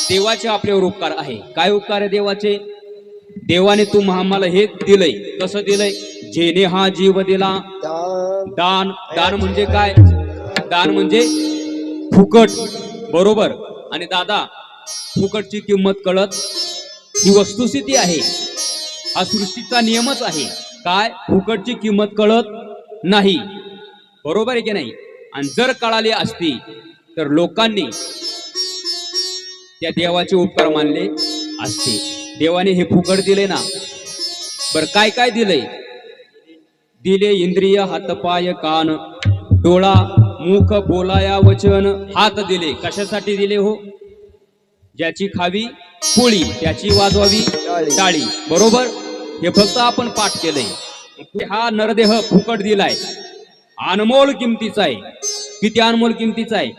देवाचे आपल्यावर उपकार आहे. काय उपकार आहे देवाचे? देवाने तू आम्हाला हे दिलंय. कसं दिलंय? जेने हा जीव दिला. दान. दान म्हणजे काय? दान म्हणजे फुकट, बरोबर. आणि दादा, फुकटची किंमत कळत ही वस्तुस्थिती आहे. हा सृष्टीचा नियमच आहे. काय? फुकटची किंमत कळत नाही, बरोबर आहे की नाही? आणि जर कळाली असती तर लोकांनी त्या देवाचे उपकार मानले असते. देवाने हे फुकट दिले ना. बर काय काय दिले? दिले इंद्रिय, हातपाय कान, डोळा, मुख, बोलाया वचन. हात दिले. कशासाठी दिले हो? ज्याची खावी पोळी त्याची वाजवावी टाळी, बरोबर. हे फक्त आपण पाठ केलंय. हा नरदेह फुकट दिलाय, अनमोल किमतीचा आहे. किती अनमोल किमतीचा आहे?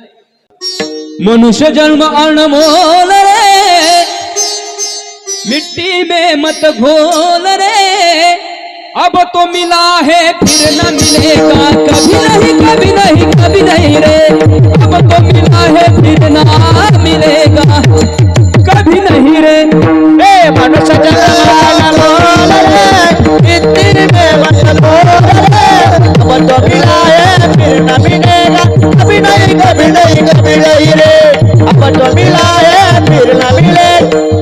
मनुष्य जन्म अनमोल रे, मिट्टी में मत घोल रे, अब तो मिला है फिर न मिलेगा, कभी नहीं कभी नहीं कभी नहीं रे, अब तो मिला है फिर न मिलेगा, कभी नहीं रे. ए मनुष्य जन्म अनमोल रे, मिट्टी में मत घोल रे, अब तो मिला है फिर न मिलेगा, कभी नहीं कभी नहीं कभी नहीं रे, अब तो मिला है फिर न मिले,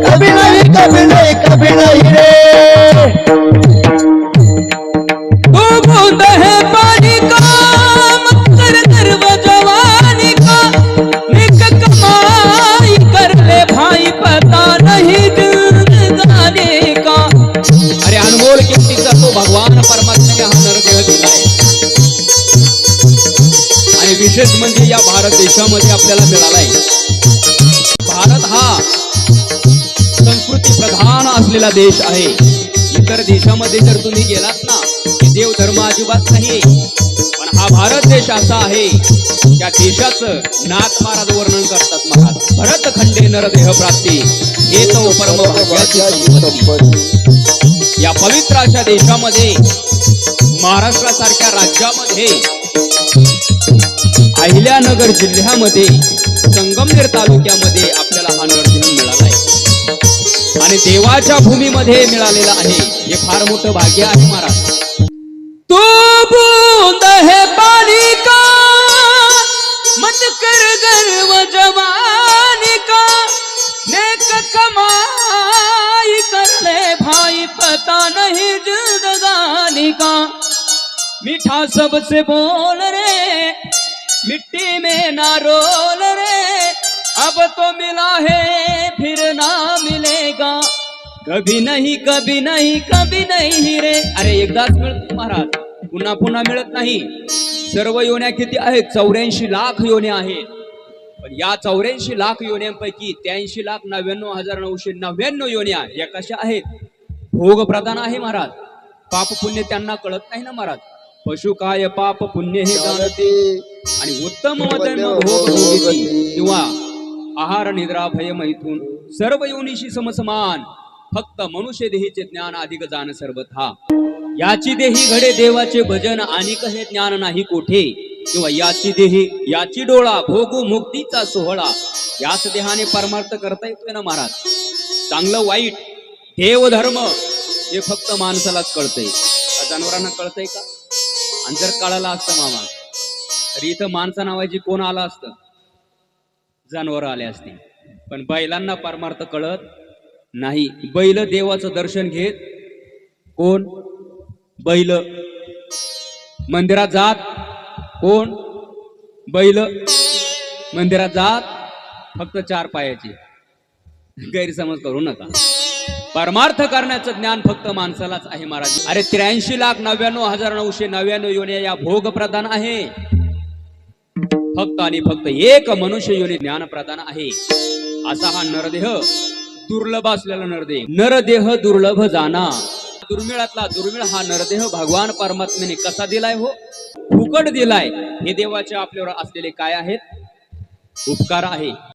कभी नहीं कभी नहीं कभी नहीं रे. तू बूंद है पानी का, मत कर गर्व जवानी का, निक कमाई कर ले भाई, पता नहीं जिंदगानी का. अरे अनमोल किमतीचा तो भगवान परमात्म्याने हा नरदेह दिलाय. आणि विशेष म्हणजे या भारत देशामध्ये आपल्याला मिळालाय. भारत हा संस्कृती प्रधान असलेला देश आहे. इतर देशामध्ये जर तुम्ही गेलात ना, देव धर्म अजिबात नाही. पण हा भारत देश असा आहे, त्या देशाचं नाथ महाराज वर्णन करतात. महाराज भरत खंडे नरदेह प्राप्ती, हे तो परम भाग्याची संपत्ती. या पवित्र अशा देशामध्ये, महाराष्ट्रासारख्या राज्यामध्ये, अहिल्यानगर जिल्ह्यामध्ये, संगमनेर तालुक्यामध्ये आपल्याला हा नरदेह मिळाला आहे. आणि देवाच्या भूमीमध्ये मिळालेला आहे. हे फार मोठं भाग्य आहे महाराज. तू बूंद है पानी का, मत कर गर्व जवानी का, नेक कमाई कर ले भाई, पता नहीं जिंदगानी का. मीठा सबसे बोल रे, मिट्टी में ना रोल रे, अब तो मिला है फिर ना मिलेगा, कभी नहीं कभी नहीं कभी नहीं रे. अरे एकदाच मिळत महाराज, पुन्हा पुन्हा मिळत नाही. सर्व योन्या किती आहेत? 84 लाख योन्या आहेत. पण या 84 लाख योन्यांपैकी 83,99,999 योन्या या कशा आहेत? भोग प्रधान आहे महाराज. पाप पुण्य त्यांना कळत नाही ना महाराज. पशु काय पाप पुण्य हे जाणते, आणि उत्तम मध्यम भोग भोगिती, किंवा आहार निद्रा भय मैथून सर्व योनीशी समसमान, फक्त मनुष्य देहीचे ज्ञान अधिक जाण सर्वथा. याची देही घडे देवाचे भजन, अनिक हे ज्ञान नाही कोठे, किंवा याची देही याची डोळा भोगू मुक्तीचा सोहळा. याच देहाने परमार्थ करता येतोय ना महाराज. चांगलं वाईट देव धर्म हे फक्त माणसालाच कळतंय, जनावरांना कळतंय का? आणि जर कळालं असतं मामा, तर इथं माणसा नावाची कोण आलं असतं? जनावर आले असते. पण बैलांना परमार्थ कळत नाही. बैल देवाचं दर्शन घेत कोण? बैल. मंदिरात जात कोण? बैल. मंदिरात जात फक्त 4 पायाची. गैरसमज करू नका. परमार्थ करण्याचं ज्ञान फक्त माणसालाच आहे महाराज. अरे 83,99,999 योन्या या भोग प्रधान आहे. फक्त आणि फक्त एक मनुष्य योनी ज्ञान प्रदान आहे. असा हा नरदेह, दुर्लभ असलेला नरदेह. नरदेह दुर्लभ जाना, दुर्मिळातला दुर्मिळ हा नरदेह भगवान परमात्म्याने कसा दिलाय हो? फुकट दिलाय. हे देवाचे आपल्यावर असलेले काय आहेत? उपकार आहे.